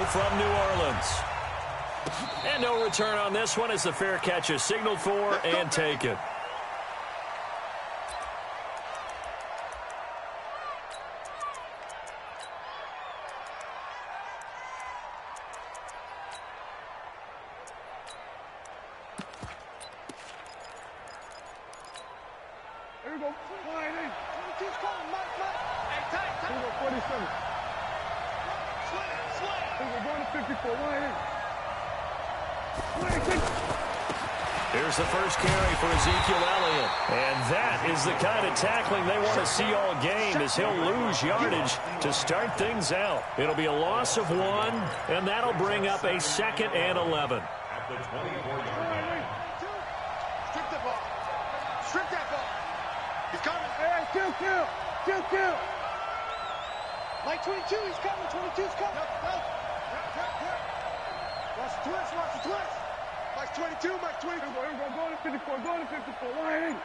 from New Orleans. And no return on this one as the fair catch is signaled for and taken. Here we go. Line in. 22's calling. Mike. Hey, tight. Here we go. 47. Slam. Here we go. Going to 54. Line in. Here's the first carry for Ezekiel Elliott. And that is the kind of tackling they want to see all game as he'll lose yardage to start things out. It'll be a loss of 1, and that'll bring up a 2nd and 11. At the 24-yard line. Strip the ball. Strip that ball. He's coming. Hey, kill. Mike 22, he's coming. 22's coming. Yep. Watch the twist. Mike 22. Here we go. Go to 54. Line in.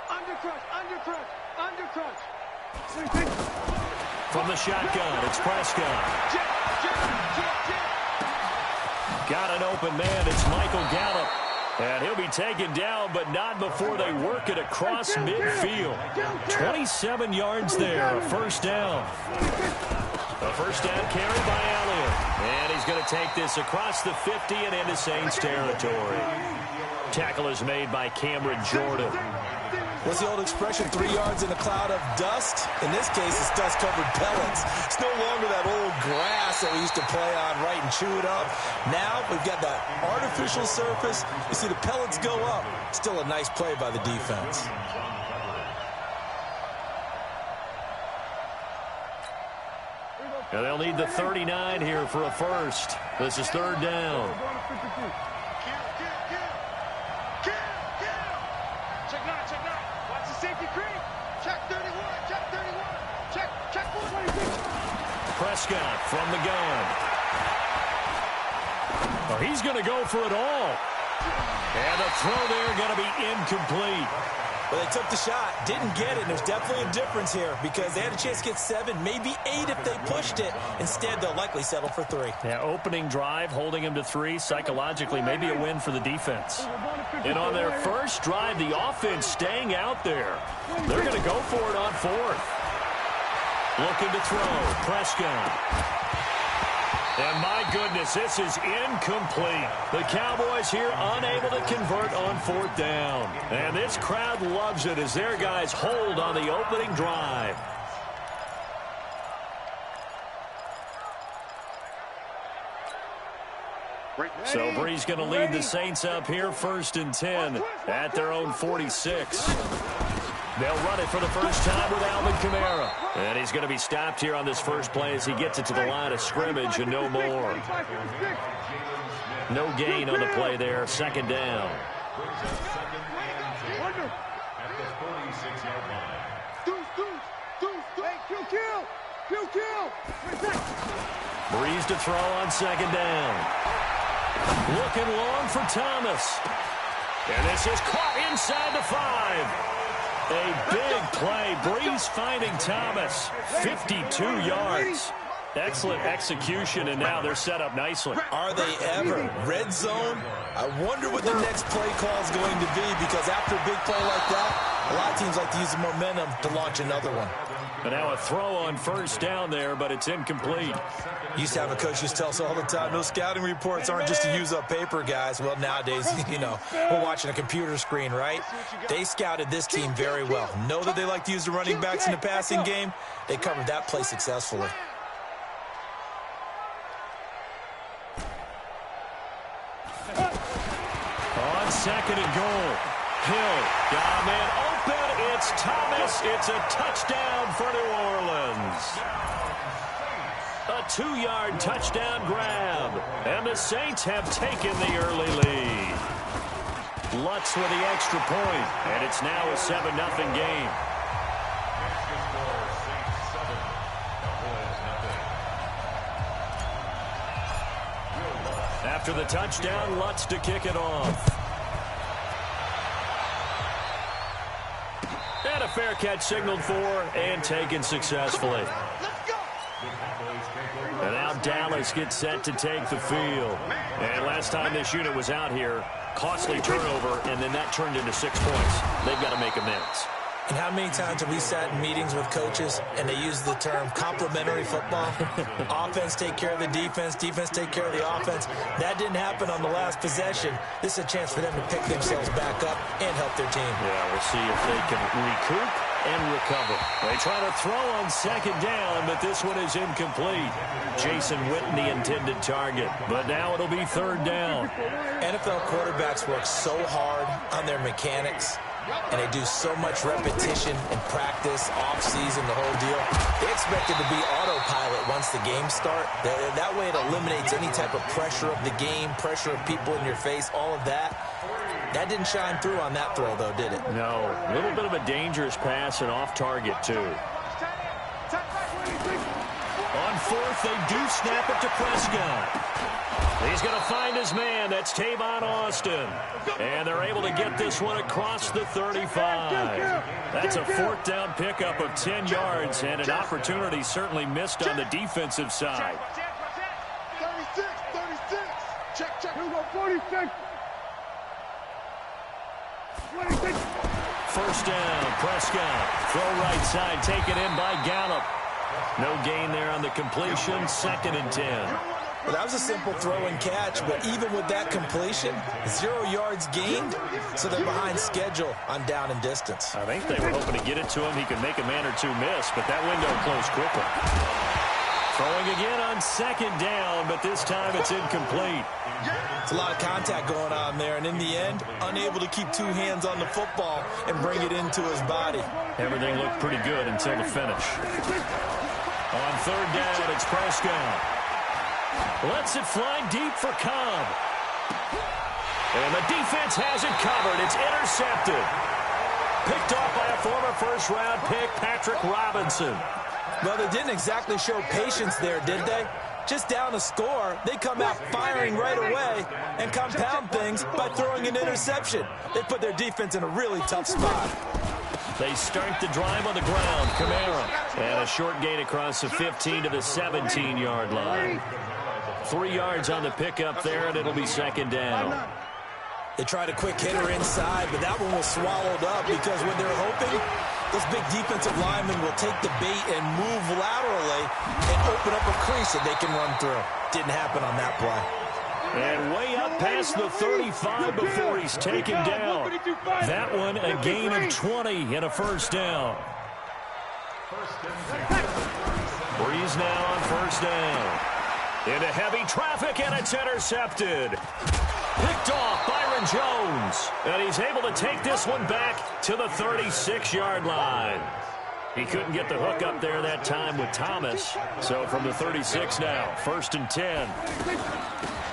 Undercrunch. From the shotgun, it's Prescott. Got an open man. It's Michael Gallup. And he'll be taken down, but not before they work it across midfield. 27 yards there, a first down. A first down carry by Elliott. And he's going to take this across the 50 and into Saints territory. Tackle is made by Cameron Jordan. What's the old expression, 3 yards in a cloud of dust? In this case, it's dust-covered pellets. It's no longer that old grass that we used to play on, right, and chew it up. Now we've got that artificial surface. You see the pellets go up. Still a nice play by the defense. And they'll need the 39 here for a first. This is 3rd down. Check 9. Watch the safety creep. Check 31. Check 426. Prescott from the gun. Oh, he's going to go for it all. And the throw there going to be incomplete. Well, they took the shot, didn't get it, and there's definitely a difference here because they had a chance to get 7, maybe 8 if they pushed it. Instead, they'll likely settle for 3. Yeah, opening drive, holding him to 3, psychologically maybe a win for the defense. And on their first drive, the offense staying out there. They're going to go for it on 4th. Looking to throw, Prescott. And my goodness, this is incomplete. The Cowboys here unable to convert on 4th down. And this crowd loves it as their guys hold on the opening drive. So Brees going to lead the Saints up here 1st and 10 at their own 46. They'll run it for the first time with Alvin Kamara. And he's going to be stopped here on this first play as he gets it to the line of scrimmage and no more. No gain on the play there. 2nd down. Brees to throw on 2nd down. Looking long for Thomas. And this is caught inside the 5. A big play. Brees finding Thomas. 52 yards. Excellent execution, and now they're set up nicely. Are they ever? Red zone? I wonder what the next play call is going to be because after a big play like that, a lot of teams like to use the momentum to launch another one. And now a throw on 1st down there, but it's incomplete. Used to have a coach just tell us all the time, those scouting reports aren't just to use up paper, guys. Well, nowadays, we're watching a computer screen, right? They scouted this team very well. Know that they like to use the running backs in the passing game. They covered that play successfully. On 2nd and goal. Hill got a man open. It's Thomas. It's a touchdown for New Orleans. A 2-yard touchdown grab. And the Saints have taken the early lead. Lutz with the extra point. And it's now a 7-0 game. After the touchdown, Lutz to kick it off. And a fair catch signaled for and taken successfully. And now Dallas gets set to take the field. And last time this unit was out here, costly turnover, and then that turned into 6 points. They've got to make amends. And how many times have we sat in meetings with coaches and they use the term complementary football? Offense take care of the defense, defense take care of the offense. That didn't happen on the last possession. This is a chance for them to pick themselves back up and help their team. Yeah, we'll see if they can recoup and recover. They try to throw on second down, but this one is incomplete. Jason Witten, the intended target. But now it'll be third down. NFL quarterbacks work so hard on their mechanics, and they do so much repetition and practice, off-season, the whole deal. They expect it to be autopilot once the games start. That way it eliminates any type of pressure of the game, pressure of people in your face, all of that. That didn't shine through on that throw, though, did it? No. A little bit of a dangerous pass and off target, too. On fourth, they do snap it to Prescott. He's going to find his man. That's Tavon Austin. And they're able to get this one across the 35. That's a fourth down pickup of 10 yards and an opportunity certainly missed on the defensive side. 36. Check. 46. First down, Prescott. Throw right side, taken in by Gallup. No gain there on the completion. 2nd and 10. Well, that was a simple throw and catch, but even with that completion, 0 yards gained, so they're behind schedule on down and distance. I think they were hoping to get it to him. He could make a man or two miss, but that window closed quickly. Throwing again on 2nd down, but this time it's incomplete. It's a lot of contact going on there, and in the end, unable to keep 2 hands on the football and bring it into his body. Everything looked pretty good until the finish. On 3rd down, it's Prescott. Lets it fly deep for Cobb. And the defense has it covered. It's intercepted. Picked off by a former first-round pick, Patrick Robinson. Well, they didn't exactly show patience there, did they? Just down a score, they come out firing right away and compound things by throwing an interception. They put their defense in a really tough spot. They start the drive on the ground. Kamara. And a short gain across the 15 to the 17-yard line. 3 yards on the pickup there, and it'll be 2nd down. They tried a quick hitter inside, but that one was swallowed up because when they're hoping, those big defensive linemen will take the bait and move laterally and open up a crease that they can run through. Didn't happen on that play. And way up past the 35 before he's taken down. That one a gain of 20 and a first down. Breeze now on first down. Into heavy traffic, and it's intercepted. Picked off Byron Jones. And he's able to take this one back to the 36-yard line. He couldn't get the hook up there that time with Thomas. So from the 36 now, 1st and 10.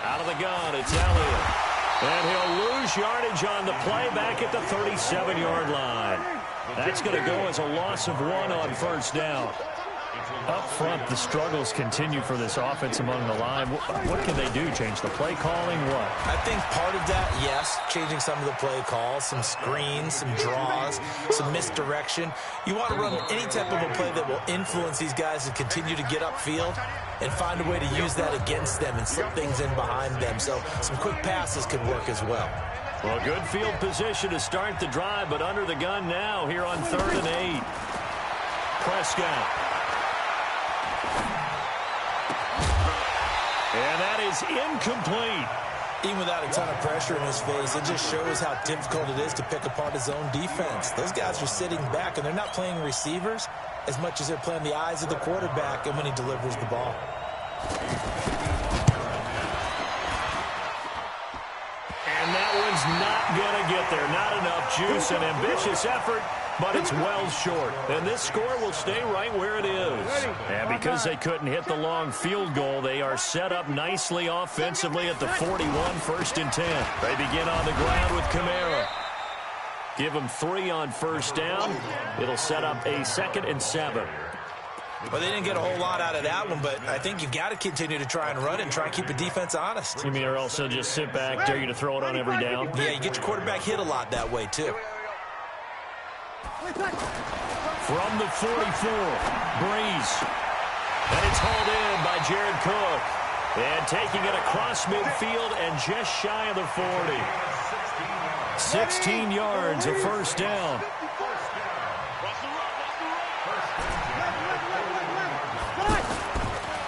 Out of the gun, it's Elliott. And he'll lose yardage on the play back at the 37-yard line. That's going to go as a loss of 1 on first down. Up front, the struggles continue for this offense among the line. What can they do? Change the play calling? What? I think part of that, yes, changing some of the play calls, some screens, some draws, some misdirection. You want to run any type of a play that will influence these guys to continue to get upfield and find a way to use that against them and slip things in behind them. So some quick passes could work as well. Well, good field position to start the drive, but under the gun now here on 3rd and 8. Prescott. And that is incomplete. Even without a ton of pressure in his face, it just shows how difficult it is to pick apart his own defense. Those guys are sitting back, and they're not playing receivers as much as they're playing the eyes of the quarterback and when he delivers the ball. And that one's not going to get there. Not enough juice, an ambitious effort, but it's well short. And this score will stay right where it is. And because they couldn't hit the long field goal, they are set up nicely offensively at the 41, 1st and 10. They begin on the ground with Kamara. Give them 3 on first down. It'll set up a 2nd and 7. Well, they didn't get a whole lot out of that one, but I think you've got to continue to try and run and try and keep the defense honest. You mean or also just sit back, dare you to throw it on every down? Yeah, you get your quarterback hit a lot that way, too. From the 44, Breeze. And it's hauled in by Jared Cook. And taking it across midfield and just shy of the 40. 16 yards, a first down.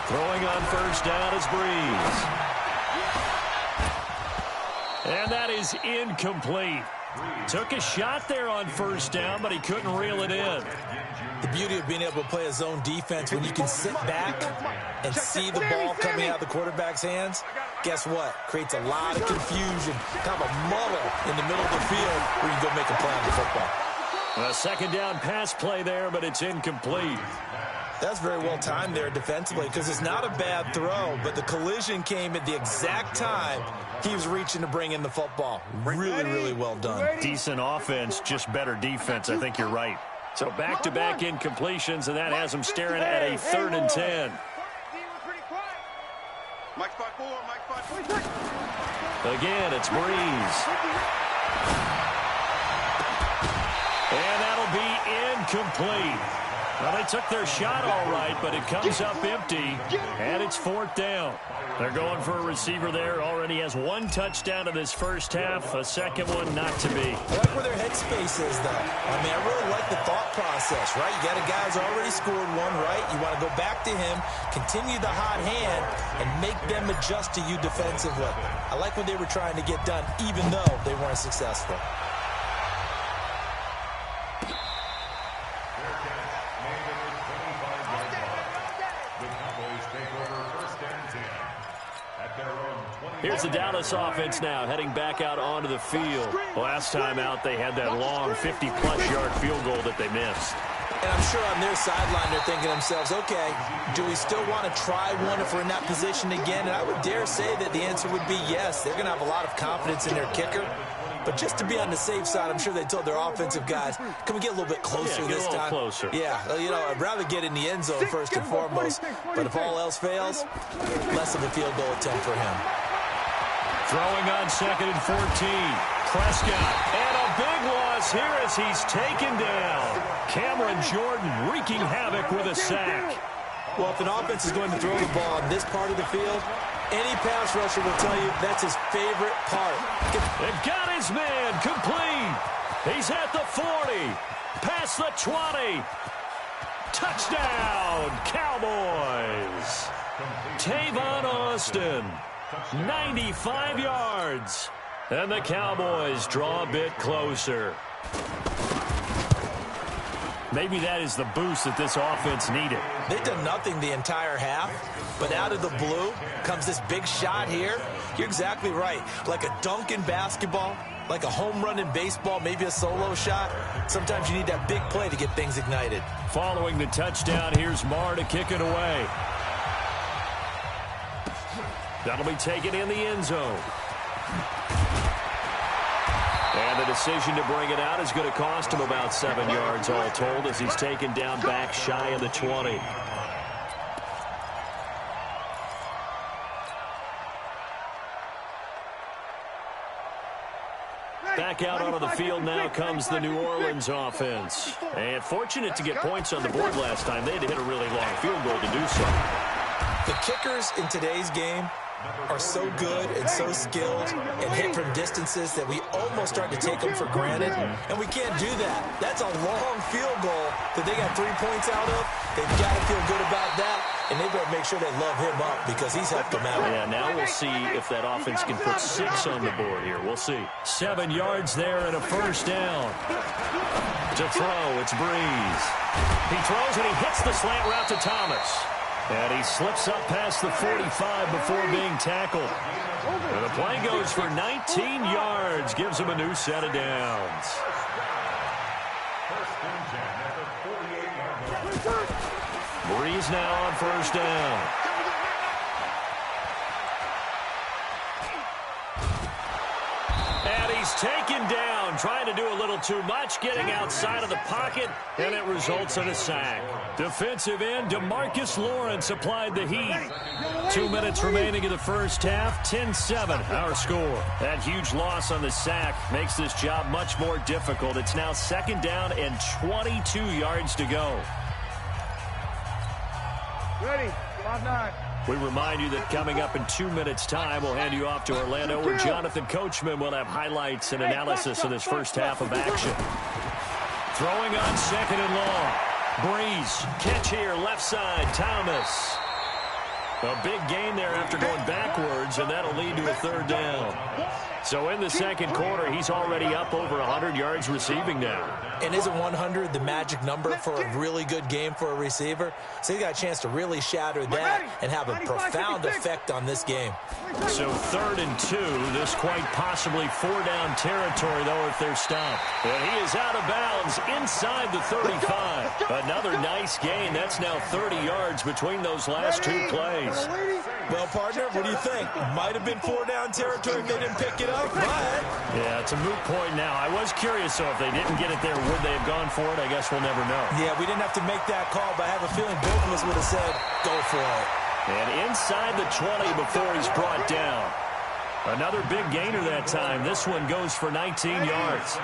Throwing on first down is Breeze. And that is incomplete. Took a shot there on first down, but he couldn't reel it in. The beauty of being able to play a zone defense when you can sit back and see the ball coming out of the quarterback's hands, guess what? Creates a lot of confusion, kind of a muddle in the middle of the field where you can go make a play on the football. A second down pass play there, but it's incomplete. That's very well timed there defensively because it's not a bad throw, but the collision came at the exact time he was reaching to bring in the football. Really, really well done. Decent offense, just better defense. I think you're right. So back-to-back incompletions, and that has him staring at a 3rd and 10. Again, it's Breeze. And that'll be incomplete. Well, they took their shot all right, but it comes up empty, and it's 4th down. They're going for a receiver there. Already has 1 touchdown in this first half, a second one not to be. I like where their headspace is, though. I mean, I really like the thought process, right? You got a guy who's already scored 1, right? You want to go back to him, continue the hot hand, and make them adjust to you defensively. I like what they were trying to get done, even though they weren't successful. Here's the Dallas offense now, heading back out onto the field. Last time out, they had that long 50-plus yard field goal that they missed. And I'm sure on their sideline, they're thinking to themselves, okay, do we still want to try one if we're in that position again? And I would dare say that the answer would be yes. They're going to have a lot of confidence in their kicker. But just to be on the safe side, I'm sure they told their offensive guys, can we get a little bit closer this time? Closer. Yeah, you know, I'd rather get in the end zone first and foremost. But if all else fails, less of a field goal attempt for him. Throwing on 2nd and 14. Prescott. And a big loss here as he's taken down. Cameron Jordan wreaking havoc with a sack. Well, if an offense is going to throw the ball on this part of the field, any pass rusher will tell you that's his favorite part. It got his man complete. He's at the 40. Past the 20. Touchdown, Cowboys. Tavon Austin. 95 yards. And the Cowboys draw a bit closer. Maybe that is the boost that this offense needed. They've done nothing the entire half, but out of the blue comes this big shot here. You're exactly right. Like a dunk in basketball, like a home run in baseball, maybe a solo shot. Sometimes you need that big play to get things ignited. Following the touchdown, here's Marr to kick it away. That'll be taken in the end zone. And the decision to bring it out is going to cost him about 7 yards all told as he's taken down back shy of the 20. Back out onto the field now comes the New Orleans offense. And fortunate to get points on the board last time. They had to hit a really long field goal to do so. The kickers in today's game are so good and so skilled and hit from distances that we almost start to take them for granted, and we can't do that. That's a long field goal that they got 3 points out of. They've got to feel good about that, and they better make sure they love him up because he's helped them out. Yeah, now we'll see if that offense can put 6 on the board here. We'll see. 7 yards there and a first down. To throw, it's Breeze. He throws and he hits the slant route to Thomas. And he slips up past the 45 before being tackled. And the play goes for 19 yards. Gives him a new set of downs. Breeze now on first down. And he's taken down, trying to do a little too much, getting outside of the pocket, and it results in a sack. Defensive end DeMarcus Lawrence applied the heat. 2 minutes remaining in the first half, 10-7 our score. That huge loss on the sack makes this job much more difficult. It's now 2nd down and 22 yards to go. Ready, 5-9. We remind you that coming up in 2 minutes' time, we'll hand you off to Orlando, where Jonathan Coachman will have highlights and analysis of this first half of action. Throwing on second and long. Breeze, catch here, left side, Thomas. A big gain there after going backwards, and that'll lead to a third down. So in the second quarter, he's already up over 100 yards receiving now. And isn't 100 the magic number for a really good game for a receiver? So he got a chance to really shatter that and have a profound effect on this game. So 3rd and 2. This quite possibly 4-down territory, though, if they're stopped. And he is out of bounds inside the 35. Another nice gain. That's now 30 yards between those last two plays. Well, partner, what do you think? Might have been 4-down territory if they didn't pick it up, but... Yeah, it's a moot point now. I was curious, so if they didn't get it there, would they have gone for it? I guess we'll never know. Yeah, we didn't have to make that call, but I have a feeling both of us would have said, go for it. And inside the 20 before he's brought down. Another big gainer that time. This one goes for 19 yards.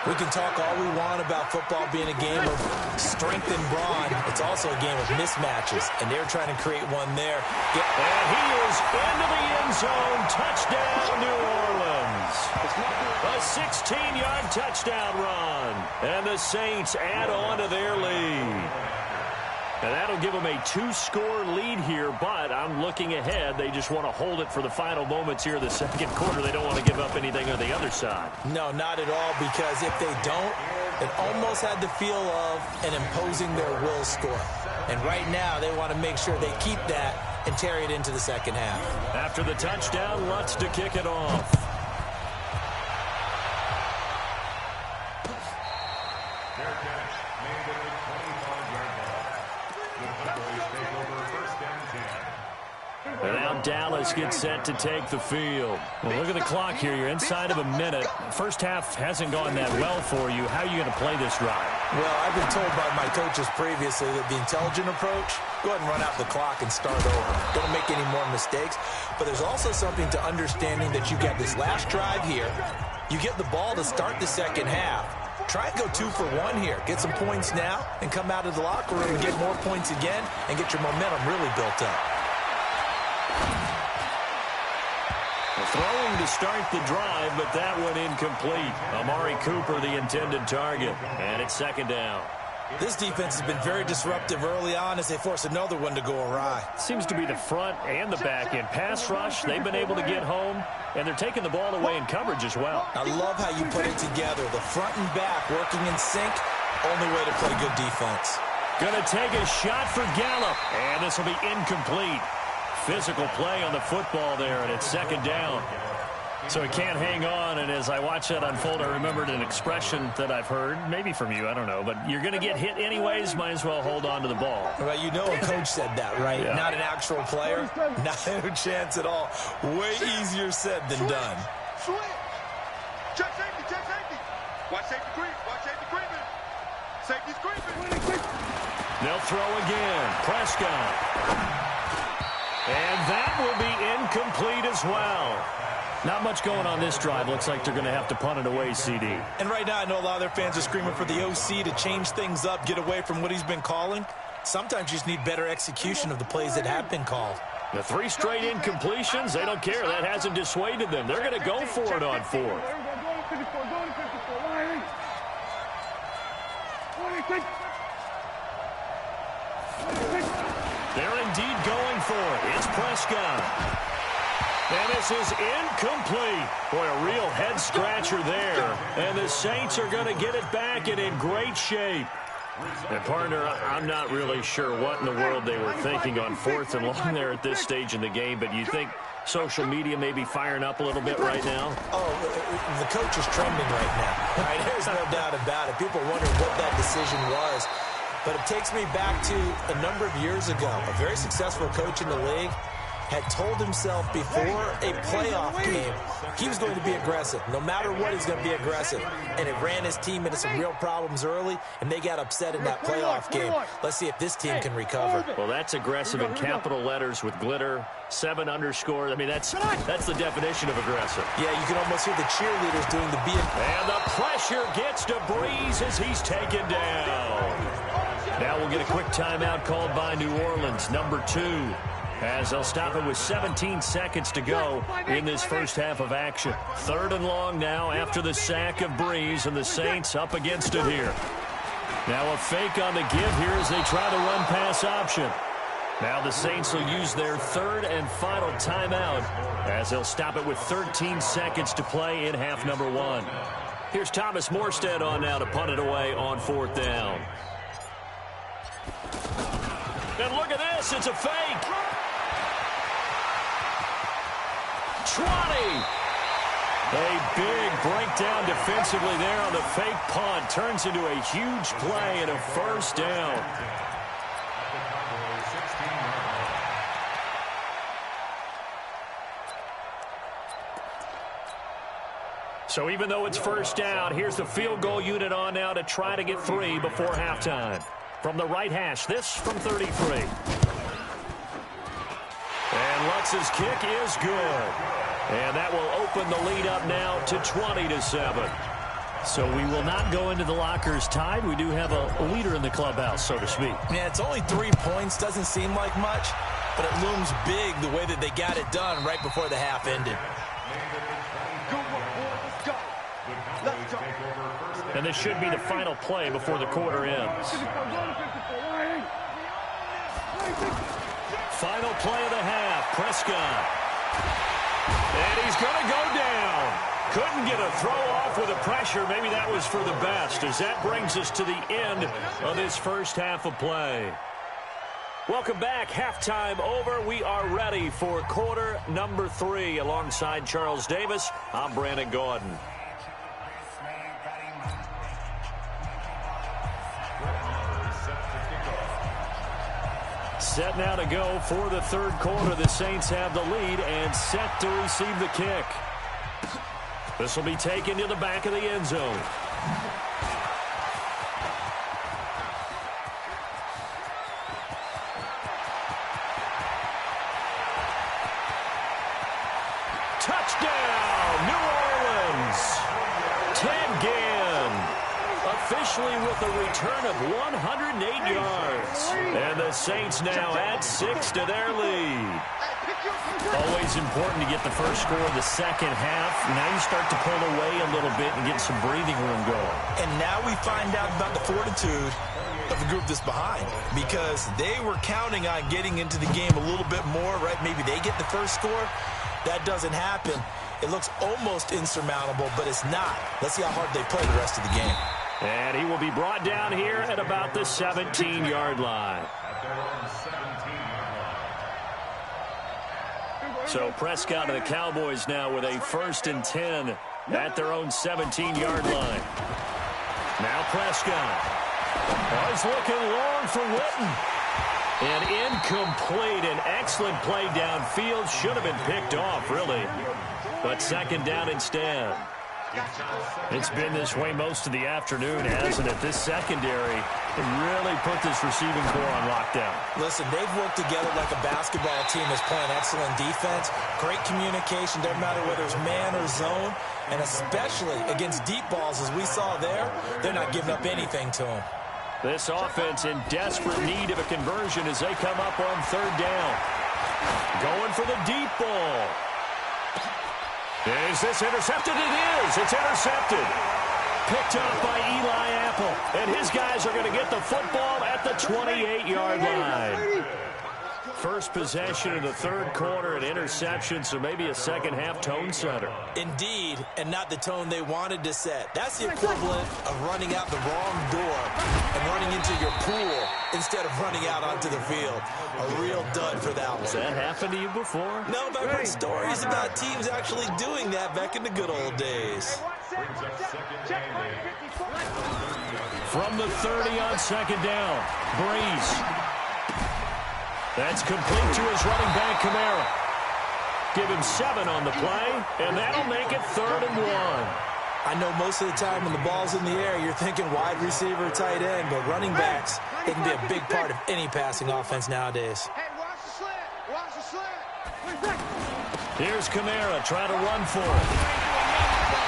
We can talk all we want about football being a game of strength and brawn. It's also a game of mismatches, and they're trying to create one there. And he is into the end zone. Touchdown, New Orleans. A 16-yard touchdown run. And the Saints add on to their lead. And that'll give them a 2-score lead here, but I'm looking ahead. They just want to hold it for the final moments here of the second quarter. They don't want to give up anything on the other side. No, not at all, because if they don't, it almost had the feel of an imposing their will score. And right now, they want to make sure they keep that and carry it into the second half. After the touchdown, Lutz to kick it off. And now Dallas gets set to take the field. Well, look at the clock here. You're inside of a minute. First half hasn't gone that well for you. How are you going to play this drive? Well, I've been told by my coaches previously that the intelligent approach, go ahead and run out the clock and start over. Don't make any more mistakes. But there's also something to understanding that you got this last drive here. You get the ball to start the second half. Try and go 2 for 1 here. Get some points now and come out of the locker room and get more points again and get your momentum really built up. Throwing to start the drive, but that one incomplete. Amari Cooper, the intended target. And it's second down. This defense has been very disruptive early on as they force another one to go awry. Seems to be the front and the back end. Pass rush, they've been able to get home, and they're taking the ball away in coverage as well. I love how you put it together. The front and back working in sync, only way to play good defense. Going to take a shot for Gallup, and this will be incomplete. Physical play on the football there, and it's second down. So he can't hang on, and as I watch that unfold, I remembered an expression that I've heard, maybe from you, I don't know, but you're going to get hit anyways, might as well hold on to the ball. Well, you know a coach said that, right? Yeah. Not an actual player. Not a chance at all. Way easier said than done. Switch. Check safety, check safety. Watch safety creep, watch safety creeping. Safety's creeping. They'll throw again. Prescott. And that will be incomplete as well. Not much going on this drive. Looks like they're going to have to punt it away, CD. And right now, I know a lot of their fans are screaming for the OC to change things up, get away from what he's been calling. Sometimes you just need better execution of the plays that have been called. The 3 straight incompletions, they don't care. That hasn't dissuaded them. They're going to go for it on 4th. They're indeed going for it. It's Prescott. And this is incomplete. Boy, a real head-scratcher there. And the Saints are going to get it back and in great shape. And, partner, I'm not really sure what in the world they were thinking on 4th and long there at this stage in the game, but you think social media may be firing up a little bit right now? Oh, the coach is trending right now. Right? There's no doubt about it. People are wondering what that decision was. But it takes me back to a number of years ago. A very successful coach in the league had told himself before a playoff game he was going to be aggressive. No matter what, he's going to be aggressive. And it ran his team into some real problems early, and they got upset in that playoff game. Let's see if this team can recover. Well, that's aggressive in capital letters with glitter, 7 underscore. I mean, that's the definition of aggressive. Yeah, you can almost hear the cheerleaders doing the beat. And the pressure gets to Breeze as he's taken down. Now we'll get a quick timeout called by New Orleans, number 2, as they'll stop it with 17 seconds to go in this first half of action. 3rd and long now after the sack of Breeze, and the Saints up against it here. Now a fake on the give here as they try the run-pass option. Now the Saints will use their 3rd and final timeout as they'll stop it with 13 seconds to play in half number 1. Here's Thomas Morstead on now to punt it away on 4th down. And look at this, it's a fake. 20. A big breakdown defensively there on the fake punt. Turns into a huge play and a first down. So even though it's first down, here's the field goal unit on now to try to get 3 before halftime. From the right hash, this from 33. And Lutz's kick is good. And that will open the lead up now to 20-7. So we will not go into the lockers tied. We do have a leader in the clubhouse, so to speak. Yeah, it's only 3 points. Doesn't seem like much, but it looms big the way that they got it done right before the half ended. And this should be the final play before the quarter ends. Final play of the half, Prescott. And he's going to go down. Couldn't get a throw off with the pressure. Maybe that was for the best, as that brings us to the end of this first half of play. Welcome back. Halftime over. We are ready for quarter number 3. Alongside Charles Davis, I'm Brandon Gaudin. Set now to go for the 3rd quarter. The Saints have the lead and set to receive the kick. This will be taken to the back of the end zone. Touchdown, New Orleans. Ted Ginn officially with a return of 108 yards. And the Saints now add 6 to their lead. Always important to get the first score of the second half. Now you start to pull away a little bit and get some breathing room going. And now we find out about the fortitude of the group that's behind, because they were counting on getting into the game a little bit more, right? Maybe they get the first score. That doesn't happen. It looks almost insurmountable, but it's not. Let's see how hard they play the rest of the game. And he will be brought down here at about the 17-yard line. So Prescott and the Cowboys now with a 1st and 10 at their own 17-yard line. Now Prescott. He's looking long for Witten. And incomplete. An excellent play downfield. Should have been picked off, really. But 2nd down instead. It's been this way most of the afternoon, hasn't it? This secondary really put this receiving core on lockdown. Listen, they've worked together like a basketball team that's playing excellent defense. Great communication, doesn't matter whether it's man or zone. And especially against deep balls, as we saw there, they're not giving up anything to them. This offense in desperate need of a conversion as they come up on 3rd down. Going for the deep ball. Is this intercepted? It is. It's intercepted. Picked up by Eli Apple. And his guys are going to get the football at the 28-yard line. First possession of the 3rd quarter, an interception, so maybe a second half tone setter. Indeed, and not the tone they wanted to set. That's the equivalent of running out the wrong door and running into your pool instead of running out onto the field. A real dud for that one. Has that happened to you before? No, but I've heard stories about teams actually doing that back in the good old days. From the 30 on 2nd down, Breeze. That's complete to his running back, Kamara. Give him 7 on the play, and that'll make it 3rd and 1. I know most of the time when the ball's in the air, you're thinking wide receiver, tight end, but running backs, they can be a big part of any passing offense nowadays. Here's Kamara trying to run for it.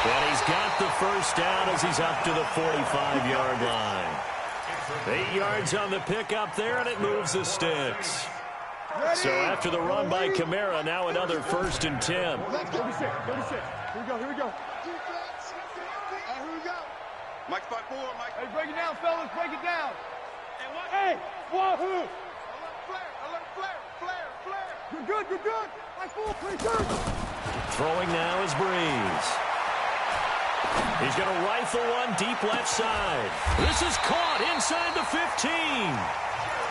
And he's got the first down as he's up to the 45-yard line. 8 yards on the pickup there, and it moves the sticks. So after the run by Kamara, now another 1st and 10. 36. Here we go. Here we go. Mike's by 4, Mike. Hey, break it down, fellas. Break it down. Hey, wahoo! Alert flare. You're good. Mike 4, pretty good. Throwing now is Breeze. He's going to rifle one deep left side. This is caught inside the 15.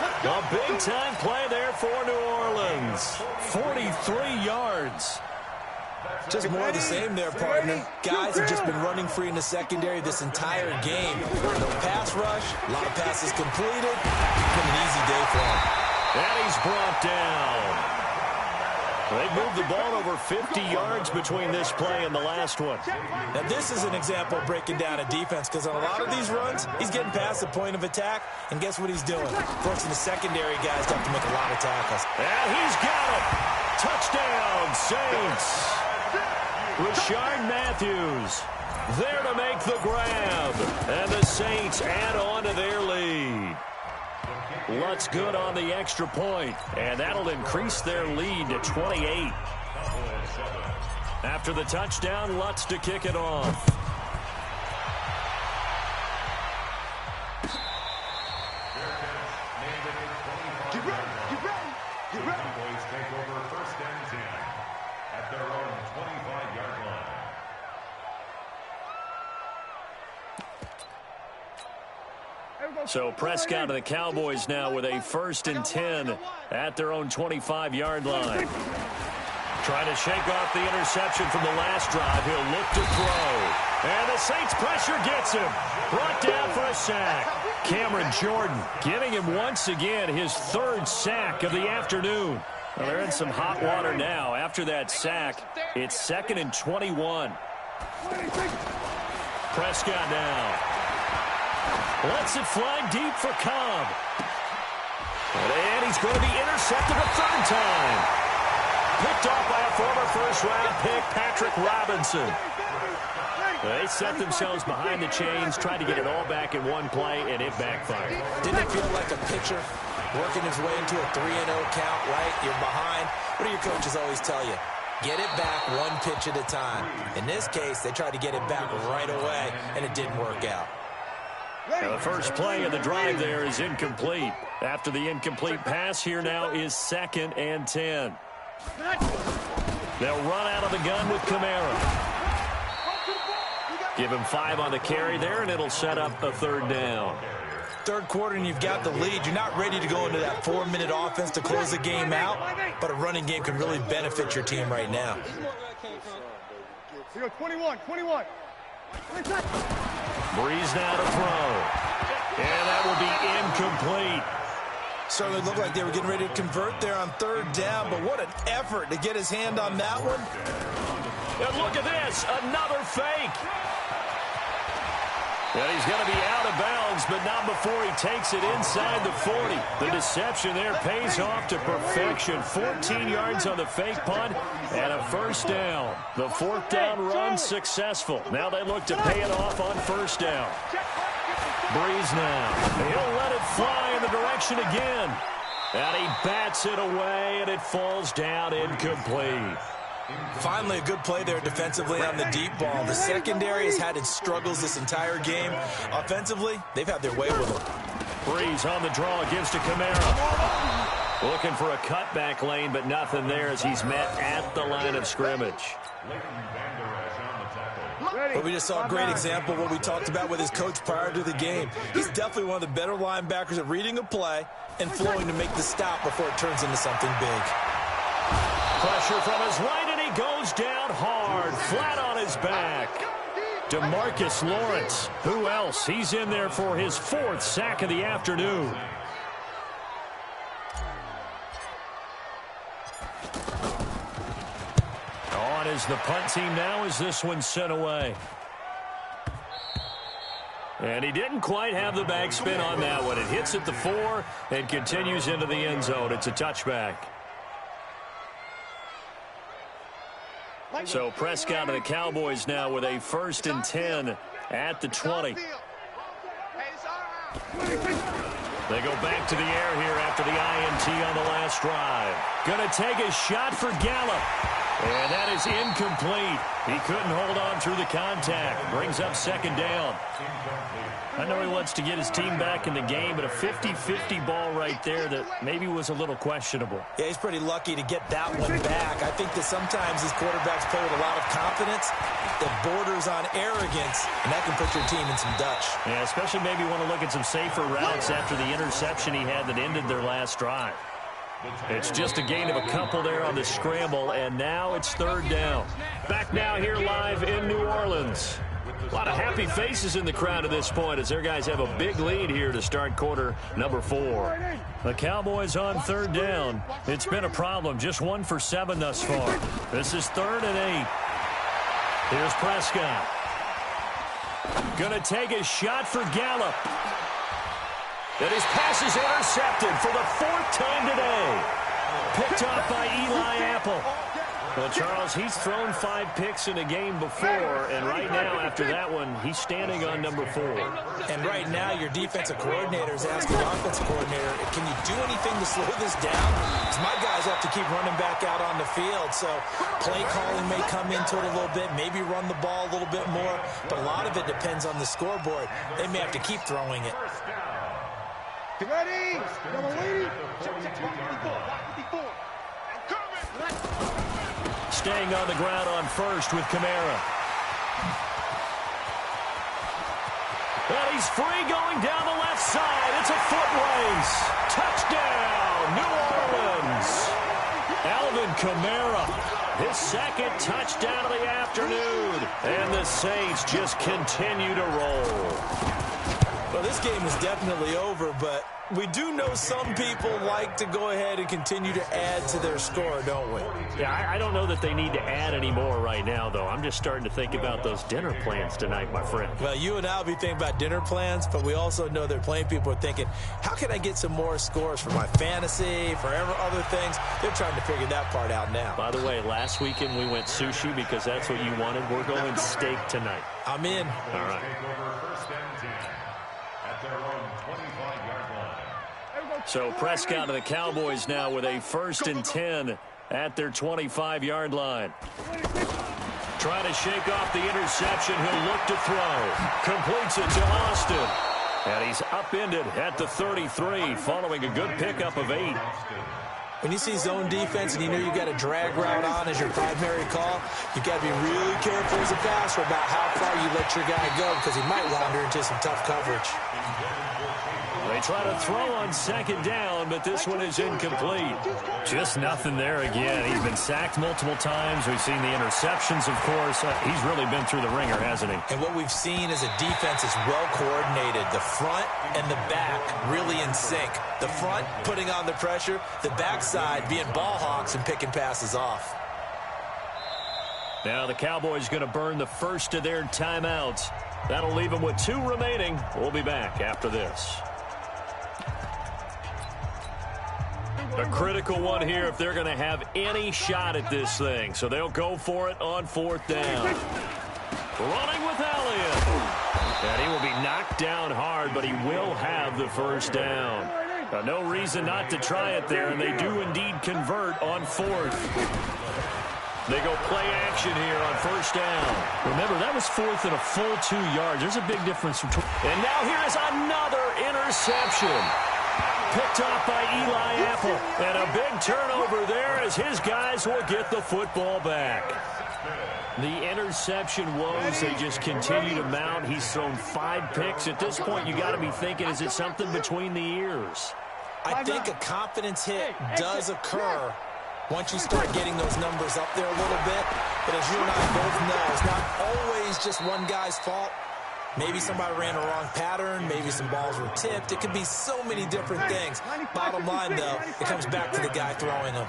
A big-time play there for New Orleans. 43 yards. Just more of the same there, partner. Guys have just been running free in the secondary this entire game. No pass rush, a lot of passes completed. It's been an easy day for him. And he's brought down. They've moved the ball over 50 yards between this play and the last one. Now, this is an example of breaking down a defense, because on a lot of these runs, he's getting past the point of attack, and guess what he's doing? Forcing the secondary guys to have to make a lot of tackles. And he's got it. Touchdown, Saints. Rashard Matthews there to make the grab. And the Saints add on to their lead. Lutz good on the extra point, and that'll increase their lead to 28. After the touchdown, Lutz to kick it off. Get ready. Boys take over 1st and 10 at their own 25-yard line. So Prescott and the Cowboys now with a 1st and 10 at their own 25-yard line. Trying to shake off the interception from the last drive. He'll look to throw. And the Saints pressure gets him. Brought down for a sack. Cameron Jordan giving him once again his 3rd sack of the afternoon. Well, they're in some hot water now. After that sack, it's 2nd and 21. Prescott now. Lets it fly deep for Cobb. And he's going to be intercepted a 3rd time. Picked off by a former 1st-round pick, Patrick Robinson. They set themselves behind the chains, tried to get it all back in one play, and it backfired. Didn't it feel like a pitcher working his way into a 3-0 count, right? You're behind. What do your coaches always tell you? Get it back one pitch at a time. In this case, they tried to get it back right away, and it didn't work out. Now the first play of the drive there is incomplete. After the incomplete pass, here now is 2nd and 10. They'll run out of the gun with Kamara. Give him 5 on the carry there, and it'll set up a 3rd down. 3rd quarter, and you've got the lead. You're not ready to go into that 4-minute offense to close the game out, but a running game can really benefit your team right now. Here, 21. Breeze now to throw. And that will be incomplete. Certainly looked like they were getting ready to convert there on 3rd down, but what an effort to get his hand on that one. And look at this, another fake. And he's going to be out of bounds, but not before he takes it inside the 40. The deception there pays off to perfection. 14 yards on the fake punt and a 1st down. The 4th down run successful. Now they look to pay it off on 1st down. Breeze now. He'll let it fly in the direction again. And he bats it away, and it falls down incomplete. Finally, a good play there defensively on the deep ball. The secondary has had its struggles this entire game. Offensively, they've had their way with it. Breeze on the draw, gives to Kamara. Looking for a cutback lane, but nothing there as he's met at the line of scrimmage. But we just saw a great example of what we talked about with his coach prior to the game. He's definitely one of the better linebackers at reading a play and flowing to make the stop before it turns into something big. Pressure from his right, and he goes down hard, flat on his back. DeMarcus Lawrence, who else? He's in there for his 4th sack of the afternoon. On is the punt team now as this one's sent away. And he didn't quite have the backspin on that one. It hits at the 4 and continues into the end zone. It's a touchback. So Prescott and the Cowboys now with a 1st and 10 at the 20. They go back to the air here after the INT on the last drive. Going to take a shot for Gallup. And that is incomplete. He couldn't hold on through the contact. Brings up second down. I know he wants to get his team back in the game, but a 50-50 ball right there that maybe was a little questionable. Yeah, he's pretty lucky to get that one back. I think that sometimes these quarterbacks play with a lot of confidence that borders on arrogance, and that can put your team in some Dutch. Yeah, especially maybe want to look at some safer routes after the interception he had that ended their last drive. It's just a gain of a couple there on the scramble, and now it's third down. Back now here live in New Orleans. A lot of happy faces in the crowd at this point as their guys have a big lead here to start quarter number 4. The Cowboys on third down. It's been a problem. Just 1 for 7 thus far. This is 3rd and 8. Here's Prescott. Gonna take a shot for Gallup. And his pass is intercepted for the 4th time today. Picked off by Eli Apple. Well, Charles, he's thrown 5 picks in a game before, and right now, after that one, he's standing on number 4. And right now, your defensive coordinator is asking the offensive coordinator, can you do anything to slow this down? Because my guys have to keep running back out on the field, so play calling may come into it a little bit, maybe run the ball a little bit more, but a lot of it depends on the scoreboard. They may have to keep throwing it. Get ready! Number 80. Check, 54. Staying on the ground on first with Kamara. And he's free going down the left side. It's a foot race. Touchdown, New Orleans. Alvin Kamara, his 2nd touchdown of the afternoon. And the Saints just continue to roll. Well, this game is definitely over, but we do know some people like to go ahead and continue to add to their score, don't we? Yeah, I don't know that they need to add any more right now, though. I'm just starting to think about those dinner plans tonight, my friend. Well, you and I will be thinking about dinner plans, but we also know that plenty of people are thinking, how can I get some more scores for my fantasy, for other things? They're trying to figure that part out now. By the way, last weekend we went sushi because that's what you wanted. We're going steak tonight. I'm in. All right. So Prescott of the Cowboys now with a 1st and 10 at their 25-yard line. Trying to shake off the interception. He'll look to throw. Completes it to Austin. And he's upended at the 33 following a good pickup of 8. When you see zone defense and you know you got a drag route on as your primary call, you got to be really careful as a passer about how far you let your guy go because he might wander into some tough coverage. They try to throw on 2nd down, but this one is incomplete. Just nothing there again. He's been sacked multiple times. We've seen the interceptions, of course. He's really been through the ringer, hasn't he? And what we've seen is a defense is well coordinated. The front and the back really in sync. The front putting on the pressure, the backside being ball hawks and picking passes off. Now the Cowboys going to burn the first of their timeouts. That'll leave them with 2 remaining. We'll be back after this. A critical one here if they're going to have any shot at this thing. So they'll go for it on 4th down. Running with Elliott. And he will be knocked down hard, but he will have the 1st down. No reason not to try it there, and they do indeed convert on 4th. They go play action here on 1st down. Remember, that was 4th and a full 2 yards. There's a big difference. And now here is another interception. Picked off by Eli Apple. And a big turnover there as his guys will get the football back. The interception woes, they just continue to mount. He's thrown 5 picks. At this point, you got to be thinking, is it something between the ears? I think a confidence hit does occur once you start getting those numbers up there a little bit. But as you and I both know, it's not always just one guy's fault. Maybe somebody ran a wrong pattern. Maybe some balls were tipped. It could be so many different things. Bottom line, though, it comes back to the guy throwing them.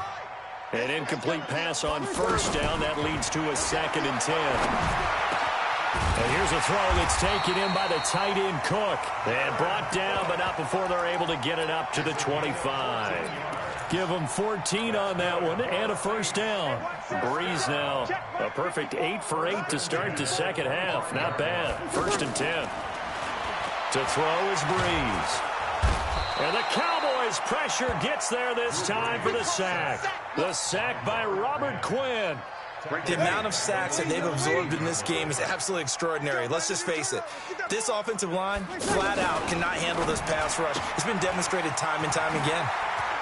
An incomplete pass on 1st down. That leads to a 2nd and 10. And here's a throw that's taken in by the tight end Cook. And brought down, but not before they're able to get it up to the 25. Give them 14 on that one and a 1st down. Breeze now a perfect 8 for 8 to start the 2nd half. Not bad. 1st and 10. To throw is Breeze. And the Cowboys' pressure gets there this time for the sack. The sack by Robert Quinn. The amount of sacks that they've absorbed in this game is absolutely extraordinary. Let's just face it. This offensive line, flat out, cannot handle this pass rush. It's been demonstrated time and time again.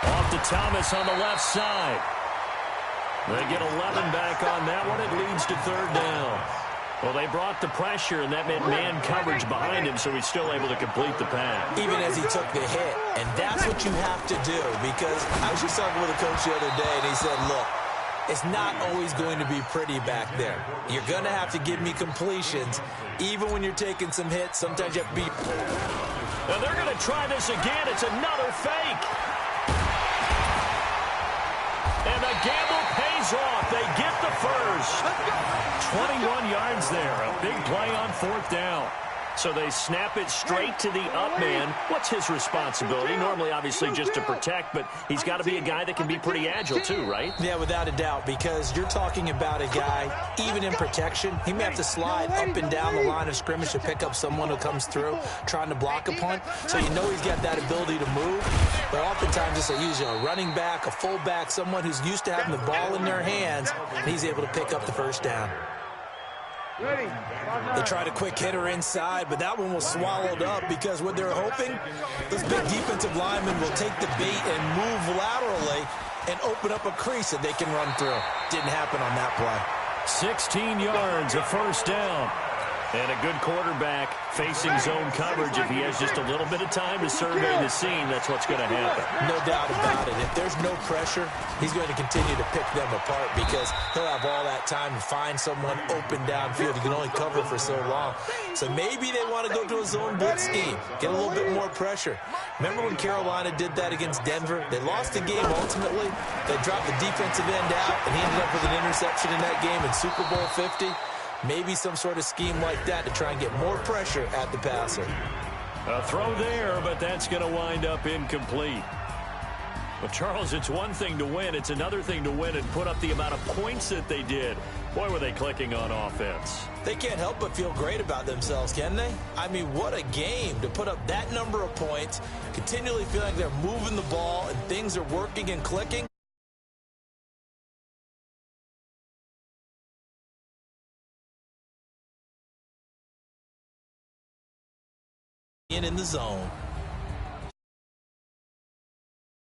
Off to Thomas on the left side. They get 11 back on that one. It leads to third down. Well, they brought the pressure, and that meant man coverage behind him, so he's still able to complete the pass. Even as he took the hit. And that's what you have to do, because I was just talking with a coach the other day, and he said, look, it's not always going to be pretty back there. You're going to have to give me completions, even when you're taking some hits. Sometimes you have to be... Now they're going to try this again. It's another fake. And the gamble pays off. They get the first. 21 yards there. A big play on fourth down. So they snap it straight to the up man. What's his responsibility? Normally, obviously, just to protect, but he's got to be a guy that can be pretty agile too, right? Yeah, without a doubt, because you're talking about a guy, even in protection, he may have to slide up and down the line of scrimmage to pick up someone who comes through trying to block a punt. So you know he's got that ability to move. But oftentimes it's usually a running back, a fullback, someone who's used to having the ball in their hands, and he's able to pick up the first down. They tried a quick hitter inside, but that one was swallowed up because what they're hoping, this big defensive lineman will take the bait and move laterally and open up a crease that they can run through. Didn't happen on that play. 16 yards, a first down. And a good quarterback facing zone coverage. If he has just a little bit of time to survey the scene, that's what's going to happen. No doubt about it. If there's no pressure, he's going to continue to pick them apart because he'll have all that time to find someone open downfield. He can only cover for so long. So maybe they want to go to a zone blitz scheme, get a little bit more pressure. Remember when Carolina did that against Denver? They lost the game ultimately. They dropped the defensive end out, and he ended up with an interception in that game in Super Bowl 50. Maybe some sort of scheme like that to try and get more pressure at the passer. A throw there, but that's going to wind up incomplete. Well, Charles, it's one thing to win. It's another thing to win and put up the amount of points that they did. Boy, were they clicking on offense. They can't help but feel great about themselves, can they? I mean, what a game to put up that number of points, continually feeling like they're moving the ball and things are working and clicking. In the zone.